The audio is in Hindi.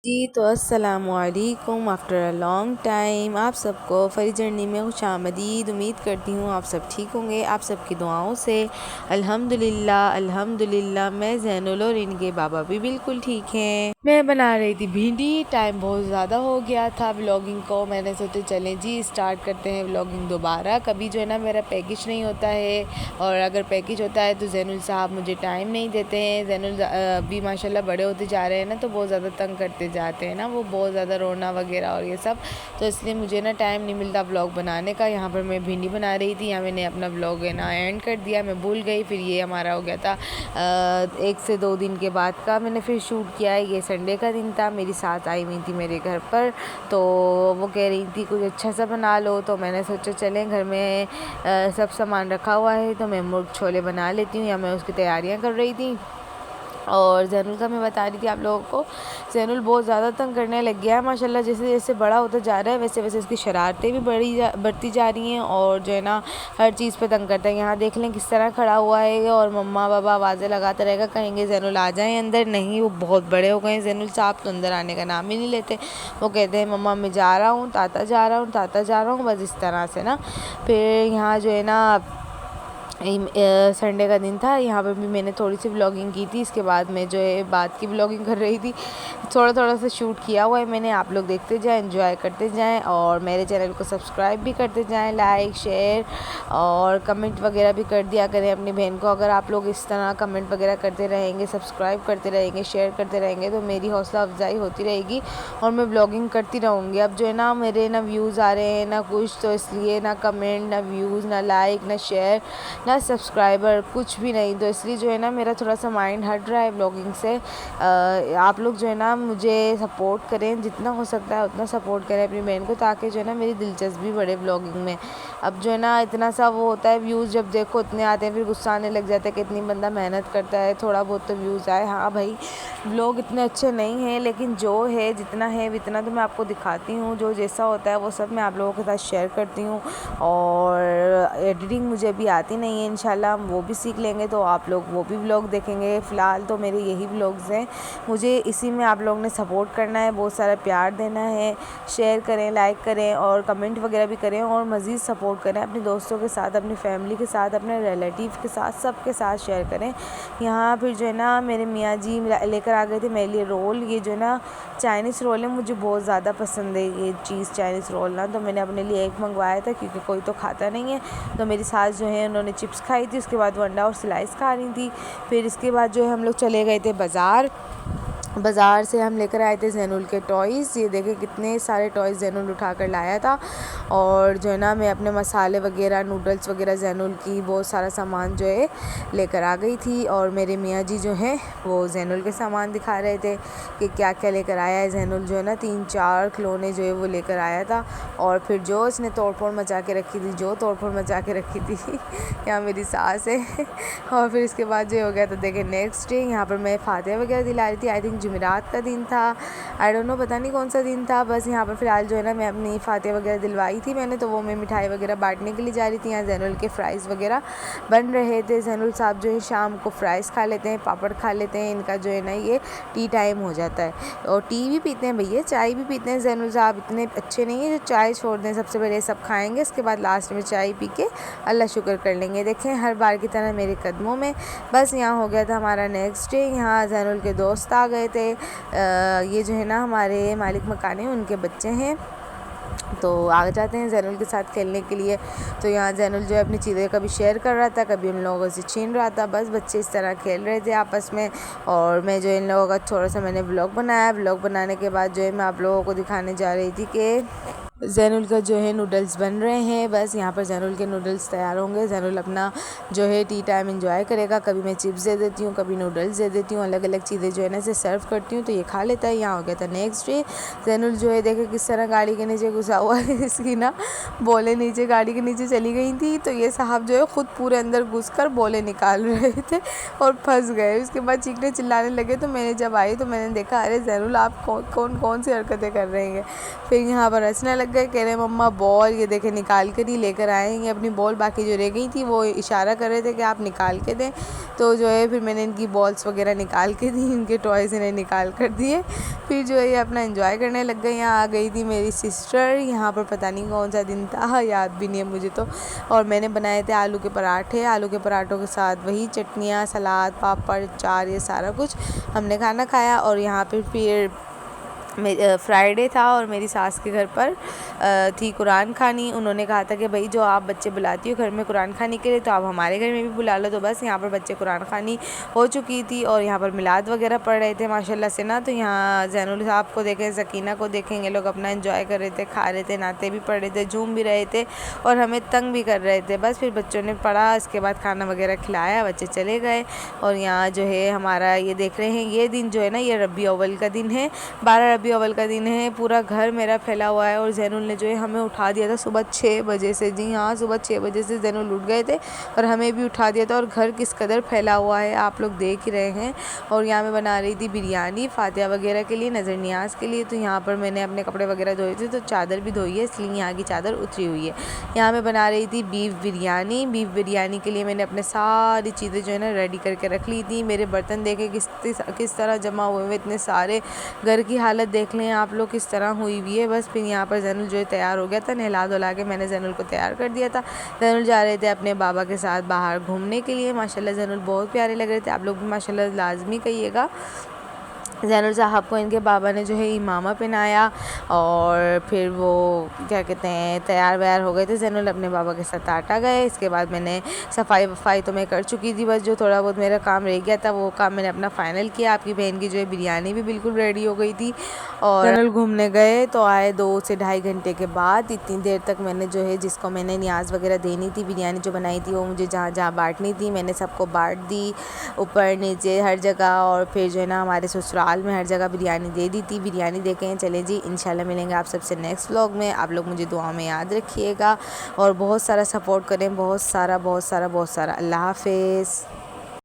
जी तो अस्सलामुअलैकुम आफ्टर अ लॉन्ग टाइम आप सबको फरी जर्नी में खुशामदीद। उम्मीद करती हूँ आप सब ठीक होंगे। आप सबकी दुआओं से अल्हम्दुलिल्लाह मैं ज़ैनुल और इनके बाबा भी बिल्कुल ठीक हैं। मैं बना रही थी भिंडी। टाइम बहुत ज़्यादा हो गया था व्लॉगिंग को। मैंने सोचा चलें जी स्टार्ट करते हैं व्लॉगिंग दोबारा। कभी जो है ना मेरा पैकेज नहीं होता है, और अगर पैकेज होता है तो ज़ैनुल साहब मुझे टाइम नहीं देते हैं। ज़ैनुल अभी माशाल्लाह बड़े होते जा रहे हैं ना, तो बहुत ज़्यादा तंग करते जाते हैं ना, वो बहुत ज़्यादा रोना वगैरह और ये सब, तो इसलिए मुझे ना टाइम नहीं मिलता व्लॉग बनाने का। यहाँ पर मैं भिंडी बना रही थी, यहाँ मैंने अपना व्लॉग है ना एंड कर दिया, मैं भूल गई। फिर ये हमारा हो गया था 1 से 2 दिन के बाद का मैंने फिर शूट किया है। ये संडे का दिन था, मेरी सास आई हुई थी मेरे घर पर, तो वो कह रही थी कुछ अच्छा सा बना लो, तो मैंने सोचा चलें घर में सब सामान रखा हुआ है तो मैं मुर्ग छोले बना लेती हूँ, या मैं उसकी तैयारियाँ कर रही थी। और ज़ैनुल का मैं बता रही थी आप लोगों को, ज़ैनुल बहुत ज़्यादा तंग करने लग गया है माशाल्लाह। जैसे जैसे बड़ा होता जा रहा है वैसे वैसे इसकी शरारतें भी बढ़ती जा रही हैं, और जो है ना हर चीज़ पे तंग करता है। यहाँ देख लें किस तरह खड़ा हुआ है, और मम्मा बाबा आवाज़ें लगाता रहेगा, कहेंगे ज़ैनुल आ जाएँ अंदर। नहीं, वो बहुत बड़े हो गए हैं ज़ैनुल साहब, तो अंदर आने का नाम ही नहीं लेते। वो कहते हैं मम्मा मैं जा रहा हूँ, ताता जा रहा हूँ, ताता जा रहा हूँ, बस इस तरह से ना। फिर यहाँ जो है ना संडे का दिन था, यहाँ पर भी मैंने थोड़ी सी व्लॉगिंग की थी। इसके बाद मैं जो है बात की व्लॉगिंग कर रही थी, थोड़ा थोड़ा सा शूट किया हुआ है मैंने। आप लोग देखते जाएं, एंजॉय करते जाएं, और मेरे चैनल को सब्सक्राइब भी करते जाएं, लाइक शेयर और कमेंट वगैरह भी कर दिया करें अपनी बहन को। अगर आप लोग इस तरह कमेंट वगैरह करते रहेंगे, सब्सक्राइब करते रहेंगे, शेयर करते रहेंगे, तो मेरी हौसला अफजाई होती रहेगी और मैं व्लॉगिंग करती रहूँगी। अब जो है ना मेरे ना व्यूज़ आ रहे हैं ना कुछ, तो इसलिए ना कमेंट, ना व्यूज़, ना लाइक, ना शेयर, ना सब्सक्राइबर, कुछ भी नहीं। तो इसलिए जो है ना मेरा थोड़ा सा माइंड हट रहा है व्लॉगिंग से। आप लोग जो है ना मुझे सपोर्ट करें, जितना हो सकता है उतना सपोर्ट करें अपनी बहन को, ताकि जो है ना मेरी दिलचस्पी बढ़े व्लॉगिंग में। अब जो है ना इतना सा वो होता है, व्यूज़ जब देखो इतने आते हैं, फिर गुस्सा आने लग जाता है कि इतनी बंदा मेहनत करता है, थोड़ा बहुत तो व्यूज़ आए। हाँ भाई, व्लॉग इतने अच्छे नहीं हैं, लेकिन जो है जितना है इतना तो मैं आपको दिखाती हूँ। जो जैसा होता है वो सब मैं आप लोगों के साथ शेयर करती हूँ। और एडिटिंग मुझे अभी आती नहीं है, इंशाल्लाह हम वो भी सीख लेंगे तो आप लोग वो भी व्लॉग देखेंगे। फ़िलहाल तो मेरे यही व्लॉग्स हैं, मुझे इसी में आप लोगों ने सपोर्ट करना है, बहुत सारा प्यार देना है। शेयर करें, लाइक करें और कमेंट वगैरह भी करें, और मज़ीद सपोर्ट करें अपने दोस्तों के साथ, अपनी फैमिली के साथ, अपने रिलेटिव के साथ, सबके साथ शेयर करें। यहाँ फिर जो है ना मेरे मियाँ जी लेकर आ गए थे मेरे लिए रोल। ये जो है ना चाइनीज़ रोल है, मुझे बहुत ज़्यादा पसंद है ये चीज़ चाइनीज़ रोल ना, तो मैंने अपने लिए एक मंगवाया था क्योंकि कोई तो खाता नहीं है। तो मेरी सास जो है उन्होंने चिप्स खाई थी, उसके बाद वो अंडा और स्लाइस खा रही थी। फिर इसके बाद जो है हम लोग चले गए थे बाज़ार से हम लेकर आए थे ज़ैनुल के टॉयज़। ये देखें कितने सारे टॉयज़ ज़ैनुल उठा कर लाया था। और जो है ना मैं अपने मसाले वगैरह, नूडल्स वगैरह, ज़ैनुल की बहुत सारा सामान जो है लेकर आ गई थी। और मेरे मियाँ जी जो हैं वो ज़ैनुल के सामान दिखा रहे थे कि क्या क्या लेकर आया है। ज़ैनुल जो है ना 3-4 खिलौने जो है वो लेकर आया था, और फिर जो इसने तोड़ फोड़ मचा के रखी थी, यहाँ मेरी सास है। और फिर इसके बाद जो हो गया तो देखें नेक्स्ट डे यहाँ पर मैं फातिहा वगैरह दिला रही थी। आई थिंक जुमेरात का दिन था, आई डोंट नो, पता नहीं कौन सा दिन था। बस यहाँ पर फ़िलहाल जो है ना मैं अपनी फातिहा वगैरह दिलवाई थी मैंने, तो वो मैं मिठाई वगैरह बांटने के लिए जा रही थी। यहाँ ज़ैनुल के फ्राइज़ वगैरह बन रहे थे। ज़ैनुल साहब जो है शाम को फ्राइज़ खा लेते हैं, पापड़ खा लेते हैं। इनका जो है ना ये टी टाइम हो जाता है, और टी भी पीते हैं भैया, चाय भी पीते हैं। ज़ैनुल साहब इतने अच्छे नहीं है जो चाय छोड़ दें, सबसे पहले सब खाएँगे, उसके बाद लास्ट में चाय पी के अल्लाह शुक्र कर लेंगे। देखें हर बार की तरह मेरे कदमों में। बस यहाँ हो गया था हमारा नेक्स्ट डे। यहाँ ज़ैनुल के दोस्त आ गए थे। ये जो है ना हमारे मालिक मकान है, उनके बच्चे हैं, तो आ जाते हैं ज़ैनुल के साथ खेलने के लिए। तो यहाँ ज़ैनुल जो है अपनी चीज़ें कभी शेयर कर रहा था, कभी हम लोगों से छीन रहा था। बस बच्चे इस तरह खेल रहे थे आपस में, और मैं जो इन लोगों का थोड़ा सा मैंने व्लॉग बनाया। व्लॉग बनाने के बाद जो है मैं आप लोगों को दिखाने जा रही थी कि ज़ैनुल का जो है नूडल्स बन रहे हैं। बस यहाँ पर ज़ैनुल के नूडल्स तैयार होंगे। ज़ैनुल अपना जो है टी टाइम एंजॉय करेगा। कभी मैं चिप्स दे देती हूँ, कभी नूडल्स दे देती हूँ, अलग अलग चीज़ें जो है ना इसे सर्व करती हूँ, तो ये खा लेता है। यहाँ हो गया था नेक्स्ट डे। ज़ैनुल जो है देखे किस तरह गाड़ी के नीचे घुसा हुआ है। इसकी ना बोले नीचे गाड़ी के नीचे चली गई थी, तो ये साहब जो है ख़ुद पूरे अंदर घुस कर बोले निकाल रहे थे और फंस गए। उसके बाद चीखने चिल्लाने लगे, तो मैंने जब आई तो मैंने देखा अरे ज़ैनुल आप कौन सी हरकतें कर रहे हैं। फिर यहाँ पर हंसने लग लग गए, कह रहे मम्मा बॉल, ये देखे निकाल कर ही लेकर आए हैं अपनी बॉल। बाकी जो रह गई थी वो इशारा कर रहे थे कि आप निकाल के दें, तो जो है फिर मैंने इनकी बॉल्स वगैरह निकाल के दी, इनके टॉयज़ इन्हें निकाल कर दिए। फिर जो है ये अपना एंजॉय करने लग गए। यहाँ आ गई थी मेरी सिस्टर, यहाँ पर पता नहीं कौन सा दिन था, याद भी नहीं है मुझे तो। और मैंने बनाए थे आलू के पराठे, आलू के पराठों के साथ वही चटनियाँ, सलाद, पापड़, अचार, ये सारा कुछ हमने खाना खाया। और यहाँ पे फिर फ्राइडे था और मेरी सास के घर पर थी कुरान खानी। उन्होंने कहा था कि भाई जो आप बच्चे बुलाती हो घर में कुरान खानी के लिए, तो आप हमारे घर में भी बुला लो। तो बस यहाँ पर बच्चे कुरान खानी हो चुकी थी और यहाँ पर मिलाद वगैरह पढ़ रहे थे माशाल्लाह से ना। तो यहाँ ज़ैनुल साहब को देखें, सकीना को देखेंगे, लोग अपना एंजॉय कर रहे थे, खा रहे थे, नाते भी पढ़ रहे थे, झूम भी रहे थे और हमें तंग भी कर रहे थे। बस फिर बच्चों ने पढ़ा, इसके बाद खाना वगैरह खिलाया, बच्चे चले गए। और यहाँ जो है हमारा ये देख रहे हैं, ये दिन जो है ना ये रबी अव्वल का दिन है, 12 रबी अव्वल का दिन है। पूरा घर मेरा फैला हुआ है और ज़ैनुल ने जो है हमें उठा दिया था सुबह 6 बजे से। जी हाँ, सुबह 6 बजे से ज़ैनुल उठ गए थे और हमें भी उठा दिया था। और घर किस कदर फैला हुआ है आप लोग देख ही रहे हैं। और यहाँ मैं बना रही थी बिरयानी फातिहा वगैरह के लिए, नज़र नियाज के लिए। तो यहाँ पर मैंने अपने कपड़े वगैरह धोए थे, तो चादर भी धोई है, इसलिए यहाँ की चादर उतरी हुई है। यहाँ मैं बना रही थी बीफ बिरयानी। बीफ बिरयानी के लिए मैंने अपने सारी चीज़ें जो है ना रेडी करके रख ली थी। मेरे बर्तन देखे किस तरह जमा हुए हुए, इतने सारे। घर की हालत देख लें आप लोग किस तरह हुई हुई है। बस फिर यहाँ पर ज़ैनुल जो है तैयार हो गया था, नहला धुला के मैंने ज़ैनुल को तैयार कर दिया था। ज़ैनुल जा रहे थे अपने बाबा के साथ बाहर घूमने के लिए। माशाल्लाह ज़ैनुल बहुत प्यारे लग रहे थे, आप लोग भी माशाल्लाह लाजमी कहिएगा। ज़ैनुल साहब को इनके बाबा ने जो है इमामा पहनाया और फिर वो क्या कहते हैं तैयार वैयार हो गए थे। ज़ैनुल अपने बाबा के साथ आटा गए। इसके बाद मैंने सफाई वफाई तो मैं कर चुकी थी, बस जो थोड़ा बहुत मेरा काम रह गया था वो काम मैंने अपना फ़ाइनल किया। आपकी बहन की जो है बिरयानी भी बिल्कुल रेडी हो गई थी और ज़ैनुल घूमने गए तो आए 2 से ढाई घंटे के बाद। इतनी देर तक मैंने जो है जिसको मैंने न्याज वगैरह देनी थी, बिरयानी जो बनाई थी वो मुझे जहाँ जहाँ बाँटनी थी मैंने सबको बाँट दी, ऊपर नीचे हर जगह। और फिर जो है ना हमारे ससुराल में हर जगह बिरयानी दे दी थी। बिरयानी देखें, चलें जी, इंशाल्लाह मिलेंगे आप सबसे नेक्स्ट व्लॉग में। आप लोग मुझे दुआ में याद रखिएगा और बहुत सारा सपोर्ट करें, बहुत सारा। अल्लाह हाफ़िज़।